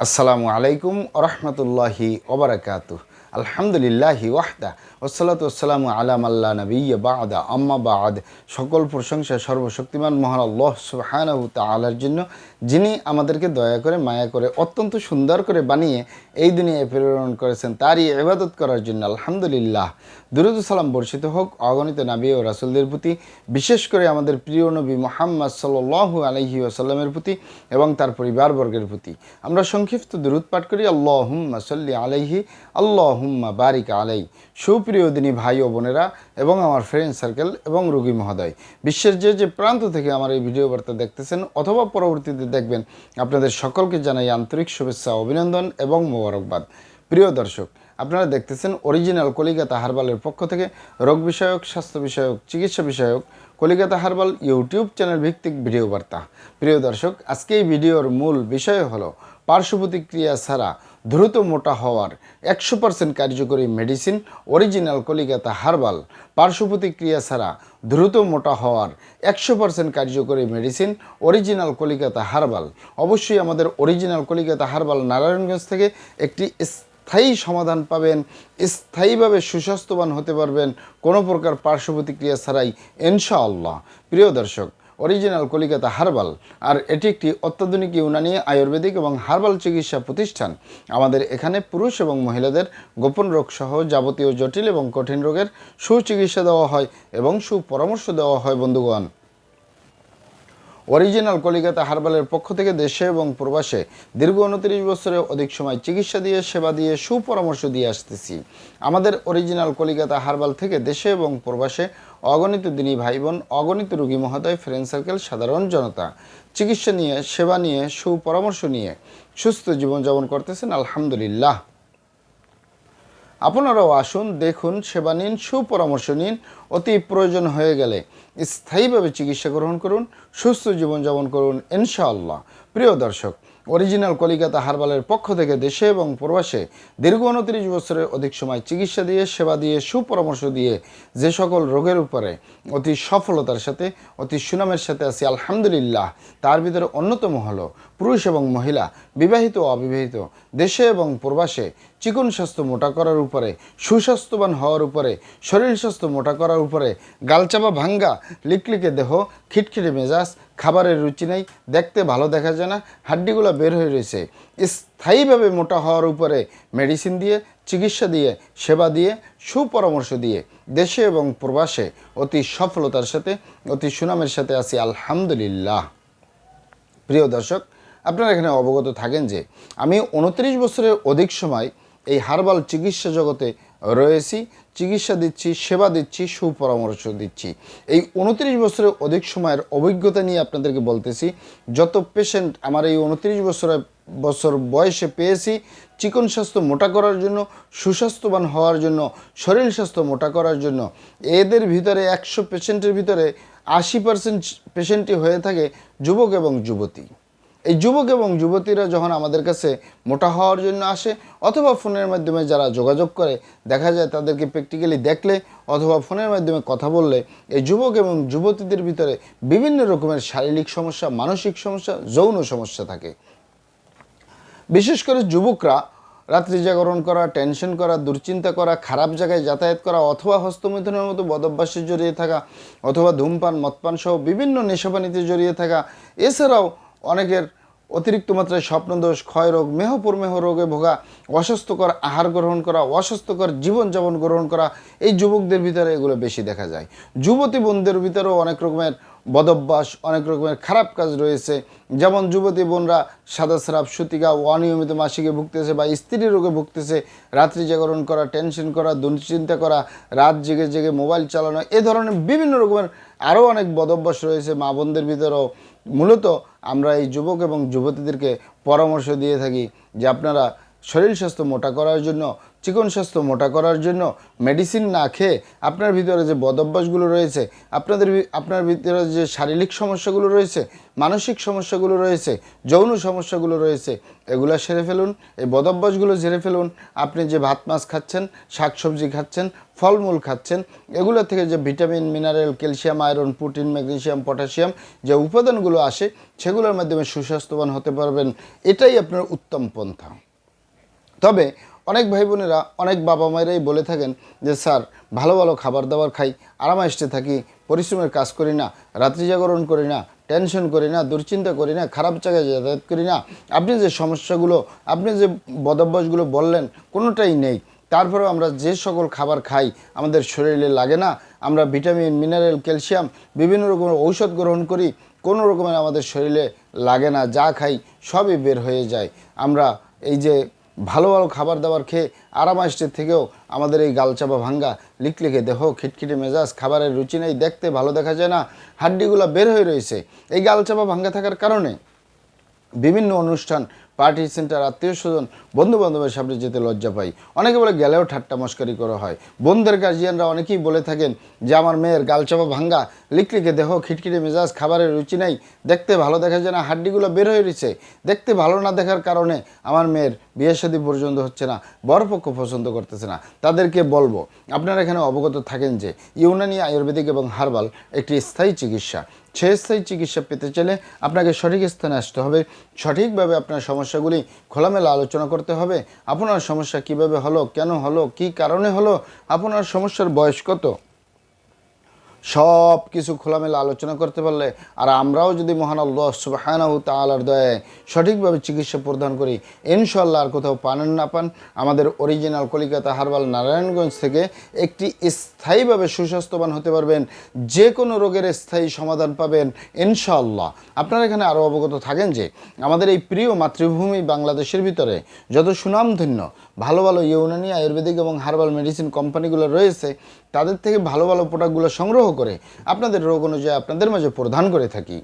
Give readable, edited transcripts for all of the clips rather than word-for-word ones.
আসসালামু আলাইকুম ওরহমতুল্লাহি ওবরাকাতুহ। আলহামদুলিল্লাহি ওয়াহদা ওয়াসসালাতু ওয়াসসালামু আলা মাল্লা নাবিয়্যা বা'দা আম্মা বা'দ। সকল প্রশংসা সর্বশক্তিমান মহান আল্লাহ সুবহানাহু তাআলার জন্য, যিনি আমাদেরকে দয়া করে মায়া করে অত্যন্ত সুন্দর করে বানিয়ে এই দুনিয়ায় প্রেরণ করেছেন, তারই ইবাদত করার জন্য আলহামদুলিল্লাহ। দুরূদ ও সালাম বর্ষিত হোক অগণিত নবী ও রাসূলদের প্রতি, বিশেষ করে আমাদের প্রিয় নবী মুহাম্মদ সাল্লাল্লাহু আলাইহি ওয়াসাল্লামের প্রতি এবং তার পরিবারবর্গের প্রতি। আমরা সংক্ষিপ্ত দুরূদ পাঠ করি। আল্লাহুম্মা সাল্লি আলাইহি, আল্লাহুম্মা বারিক আলাই। সুপ্রিয় দিনী ভাই ও বোনেরা এবং আমার ফ্রেন্ড সার্কেল এবং রোগী মহোদয়, বিশ্বের যে যে প্রান্ত থেকে আমার এই ভিডিও বার্তা দেখতেছেন অথবা পরবর্তীতে দেখবেন, আপনাদের সকলকে জানাই আন্তরিক শুভেচ্ছা, অভিনন্দন এবং মোবারকবাদ। প্রিয় দর্শক, আপনারা দেখতেছেন অরিজিনাল কলিকাতা হার্বালের পক্ষ থেকে রোগ বিষয়ক, স্বাস্থ্য বিষয়ক, চিকিৎসা বিষয়ক কলিকাতা হার্বাল ইউটিউব চ্যানেল ভিত্তিক ভিডিও বার্তা। প্রিয় দর্শক, আজকে এই ভিডিওর মূল বিষয় হলো পার্শ্ব প্রতিক্রিয়া ছাড়া দ্রুত মোটা হওয়ার 100% কার্যকরী মেডিসিন অরিজিনাল কলিকাতা হার্বাল। পার্শ্ব প্রতিক্রিয়া ছাড়া দ্রুত মোটা হওয়ার 100% কার্যকরী মেডিসিন অরিজিনাল কলিকাতা হার্বাল। অবশ্যই আমাদের অরিজিনাল কলিকাতা হার্বাল নারায়ণগঞ্জ থেকে একটি স্থায়ী সমাধান পাবেন, স্থায়ীভাবে সুস্বাস্থ্যবান হতে পারবেন কোনো প্রকার পার্শ্ব প্রতিক্রিয়া ছাড়াই ইনশাআল্লাহ। প্রিয় দর্শক, অরিজিনাল কলিকাতা হার্বাল আর এটি একটি অত্যাধুনিক ইউনানি, আয়ুর্বেদিক এবং হার্বাল চিকিৎসা প্রতিষ্ঠান। আমাদের এখানে পুরুষ এবং মহিলাদের গোপন রোগ সহ যাবতীয় জটিল এবং কঠিন রোগের সুচিকিৎসা দেওয়া হয় এবং সুপরামর্শ দেওয়া হয়। বন্ধুগণ, অরিজিনাল কলিকাতা হার্বালের পক্ষ থেকে দেশে এবং প্রবাসে দীর্ঘ 29 বছরের অধিক সময় চিকিৎসা দিয়ে, সেবা দিয়ে, সুপরামর্শ দিয়ে আসতেছি। আমাদের অরিজিনাল কলিকাতা হার্বাল থেকে দেশে এবং প্রবাসে অগণিত দিনী ভাই বোন, অগণিত রোগী মহোদয়, ফ্রেন্ড সার্কেল, সাধারণ জনতা চিকিৎসা নিয়ে, সেবা নিয়ে, সুপরামর্শ নিয়ে সুস্থ জীবনযাপন করতেছেন আলহামদুলিল্লাহ। আপনারাও আসুন, দেখুন, সেবা নিন, সুপরামর্শ নিন। অতি প্রয়োজন হয়ে গেলে স্থায়ীভাবে চিকিৎসা গ্রহণ করুন, সুস্থ জীবনযাপন করুন ইনশাআল্লাহ। প্রিয় দর্শক, অরিজিনাল কলিকাতা হার্বালের পক্ষ থেকে দেশে এবং প্রবাসে দীর্ঘ 29 বছরের অধিক সময় চিকিৎসা দিয়ে, সেবা দিয়ে, সুপরামর্শ দিয়ে যে সকল রোগের উপরে অতি সফলতার সাথে, অতি সুনামের সাথে আছি আলহামদুলিল্লাহ, তার ভিতরে অন্যতম হলো পুরুষ এবং মহিলা, বিবাহিত ও অবিবাহিত, দেশে এবং প্রবাসে চিকন স্বাস্থ্য মোটা করার উপরে, সুস্বাস্থ্যবান হওয়ার উপরে, শরীর স্বাস্থ্য মোটা করার উপরে, গালচাপা ভাঙ্গা, লিকলিকে দেহ, খিটখিটে মেজাজ, খাবারের রুচি নেই, দেখতে ভালো দেখা যায় না, হাড্ডিগুলো বের হয়ে রয়েছে, স্থায়ীভাবে মোটা হওয়ার উপরে মেডিসিন দিয়ে, চিকিৎসা দিয়ে, সেবা দিয়ে, সুপরামর্শ দিয়ে দেশে এবং প্রবাসে অতি সফলতার সাথে, অতি সুনামের সাথে আছি আলহামদুলিল্লাহ। প্রিয় দর্শক, আপনারা এখানে অবগত থাকেন যে আমি 29 বছরের অধিক সময় এই হার্বাল চিকিৎসা জগতে রয়েছি, চিকিৎসা দিচ্ছি, সেবা দিচ্ছি, সুপরামর্শ দিচ্ছি। এই 29 বছরের অধিক সময়ের অভিজ্ঞতা নিয়ে আপনাদেরকে বলতেছি, যত পেশেন্ট আমার এই 29 বছর বয়সে পেয়েছি, চিকন স্বাস্থ্য মোটা করার জন্য, সুস্বাস্থ্যবান হওয়ার জন্য, শরীর স্বাস্থ্য মোটা করার জন্য, এদের ভিতরে 100 পেশেন্টের ভিতরে 80% পেশেন্টই হয়ে থাকে যুবক এবং যুবতী। এই যুবক এবং যুবতীরা যখন আমাদের কাছে মোটা হওয়ার জন্য আসে অথবা ফোনের মাধ্যমে যারা যোগাযোগ করে, দেখা যায় তাদেরকে প্র্যাকটিক্যালি দেখলে অথবা ফোনের মাধ্যমে কথা বললে এই যুবক এবং যুবতীদের ভিতরে বিভিন্ন রকমের শারীরিক সমস্যা, মানসিক সমস্যা, যৌন সমস্যা থাকে। বিশেষ করে যুবকরা রাত্রি জাগরণ করা, টেনশন করা, দুশ্চিন্তা করা, খারাপ জায়গায় যাতায়াত করা, অথবা হস্তমৈথুনের মতো বদভ্যাসে জড়িয়ে থাকা, অথবা ধূমপান, মদপান সহ বিভিন্ন নেশাপানিতে জড়িয়ে থাকা, এছাড়াও অনেকের অতিরিক্ত মাত্রায় স্বপ্নদোষ, ক্ষয়রোগ, মেহপ্রমেহ রোগে ভোগা, অস্বাস্থ্যকর আহার গ্রহণ করা, অস্বাস্থ্যকর জীবনযাপন গ্রহণ করা, এই যুবকদের ভিতরে এগুলো বেশি দেখা যায়। যুবতী বোনদের ভিতরেও অনেক রকমের বদভ্যাস, অনেক রকমের খারাপ কাজ রয়েছে। যেমন যুবতী বোনরা সাদা স্রাব, সূতিকা, অনিয়মিত মাসিকে ভুগতেছে বা স্ত্রী রোগে ভুগতেছে, রাত্রি জাগরণ করা, টেনশন করা, দুশ্চিন্তা করা, রাত জেগে জেগে মোবাইল চালানো, এ ধরনের বিভিন্ন রকমের আরও অনেক বদভ্যাস রয়েছে মা বোনদের ভিতরেও। মূলত আমরা এই যুবক এবং যুবতীদেরকে পরামর্শ দিয়ে থাকি যে আপনারা শরীর স্বাস্থ্য মোটা করার জন্য, চিকন স্বাস্থ্য মোটা করার জন্য মেডিসিন না খেয়ে আপনার ভিতরে যে বদভ্যাসগুলো রয়েছে, আপনার ভিতরে যে শারীরিক সমস্যাগুলো রয়েছে, মানসিক সমস্যাগুলো রয়েছে, যৌন সমস্যাগুলো রয়েছে, এগুলো সেরে ফেলুন। এই বদভ্যাসগুলো ঝেড়ে ফেলুন। আপনি যে ভাত মাছ খাচ্ছেন, শাকসবজি খাচ্ছেন, ফলমূল খাচ্ছেন, এগুলো থেকে যে vitamin, mineral, calcium, iron, protein, magnesium, potassium যে উপাদানগুলো আসে, সেগুলোর মাধ্যমে সুস্বাস্থ্যবান হতে পারবেন। এটাই আপনার উত্তম পন্থা। তবে অনেক ভাই বোনেরা, অনেক বাবা মায়েরাই বলে থাকেন যে স্যার, ভালো ভালো খাবার দাবার খাই, আরামায়েশে থাকি, পরিশ্রমের কাজ করি না, রাত্রি জাগরণ করি না, টেনশন করি না, দুশ্চিন্তা করি না, খারাপ জায়গায় যাতায়াত করি না। আপনি যে সমস্যাগুলো, আপনি যে বদভ্যাসগুলো বললেন, কোনোটাই নেই। তারপরেও আমরা যে সকল খাবার খাই আমাদের শরীরে লাগে না। আমরা ভিটামিন, মিনারেল, ক্যালসিয়াম, বিভিন্ন রকমের ঔষধ গ্রহণ করি, কোনো রকমের আমাদের শরীরে লাগে না। যা খাই সবই বের হয়ে যায়। আমরা এই যে ভালো ভালো খাবার দাবার খেয়ে আরামায়েশের থেকেও আমাদের এই গালচাপা ভাঙ্গা, লিকলিকে দেহ, খিটখিটে মেজাজ, খাবারের রুচি নেই, দেখতে ভালো দেখা যায় না, হাড্ডিগুলো বের হয়ে রয়েছে। এই গালচাপা ভাঙ্গা থাকার কারণে বিভিন্ন অনুষ্ঠান, পার্টি সেন্টার, আত্মীয় স্বজন, বন্ধু বান্ধবের সামনে যেতে লজ্জা পাই। অনেকে বলে গেলেও ঠাট্টা মস্কারি করা হয়। বোনদের গার্জিয়ানরা অনেকেই বলে থাকেন যে আমার মেয়ের গালচাপা ভাঙ্গা, লিকলিকে দেহ, খিটখিটে মেজাজ, খাবারের রুচি নেই, দেখতে ভালো দেখা যায় না, হাড্ডিগুলো বের হয়ে রয়েছে। দেখতে ভালো না দেখার কারণে আমার মেয়ের বিয়ে শাদী পর্যন্ত হচ্ছে না, বরপক্ষ পছন্দ করতেছে না। তাদেরকে বলবো, আপনারা এখানে অবগত থাকেন যে ইউনানি আয়ুর্বেদিক এবং হার্বাল একটি স্থায়ী চিকিৎসা। সেই স্থায়ী চিকিৎসা পেতে চাইলে আপনাকে সঠিক স্থানে আসতে হবে। সঠিকভাবে আপনার সমস্যাগুলি খোলামেলা আলোচনা করতে হবে। আপনার সমস্যা কিভাবে হলো, কেন হলো, কী কারণে হলো, আপনার সমস্যার বয়স কত, সব কিছু খোলামেলা আলোচনা করতে পারলে, আর আমরাও যদি মহান আল্লাহ সুবহানাহু তাআলার দয়ায় সঠিকভাবে চিকিৎসা প্রদান করি, ইনশাআল্লাহ আর কোথাও পান না পান, আমাদের অরিজিনাল কলিকাতা হার্বাল নারায়ণগঞ্জ থেকে একটি স্থায়ীভাবে সুস্বাস্থ্যবান হতে পারবেন। যে কোনো রোগের স্থায়ী সমাধান পাবেন ইনশাআল্লাহ। আপনারা এখানে আরও অবগত থাকেন যে আমাদের এই প্রিয় মাতৃভূমি বাংলাদেশের ভিতরে যত সুনামধন্য ভালো ভালো ইউনানি আয়ুর্বেদিক এবং হার্বাল মেডিসিন কোম্পানিগুলো রয়েছে, তাদের থেকে ভালো ভালো প্রোডাক্টগুলো সংগ্রহ করে আপনাদের রোগ অনুযায়ী আপনাদের মাঝে প্রদান করে থাকি।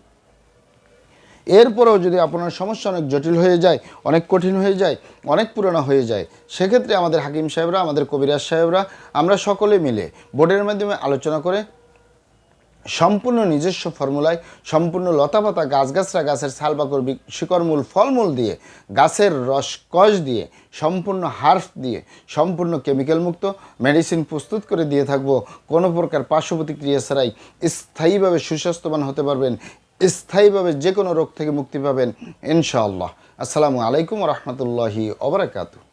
এরপরেও যদি আপনার সমস্যা অনেক জটিল হয়ে যায়, অনেক কঠিন হয়ে যায়, অনেক পুরনো হয়ে যায়, সেক্ষেত্রে আমাদের হাকিম সাহেবরা, আমাদের কবিরাজ সাহেবরা, আমরা সকলে মিলে বোর্ডের মাধ্যমে আলোচনা করে সম্পূর্ণ নিজস্ব ফর্মুলায়, সম্পূর্ণ লতাপাতা, গাছগাছরা, গাছের ছালবাকড়, শিকড়মূল, ফলমূল দিয়ে, গাছের রসকস দিয়ে, সম্পূর্ণ হার্ফ দিয়ে, সম্পূর্ণ কেমিক্যাল মুক্ত মেডিসিন প্রস্তুত করে দিয়ে থাকবো। কোনো প্রকার পার্শ্ব প্রতিক্রিয়া ছাড়াই স্থায়ীভাবে সুস্বাস্থ্যবান হতে পারবেন, স্থায়ীভাবে যে কোনো রোগ থেকে মুক্তি পাবেন ইনশাআল্লাহ। আসসালামু আলাইকুম ওয়া রাহমাতুল্লাহি ওয়া বারাকাতুহু।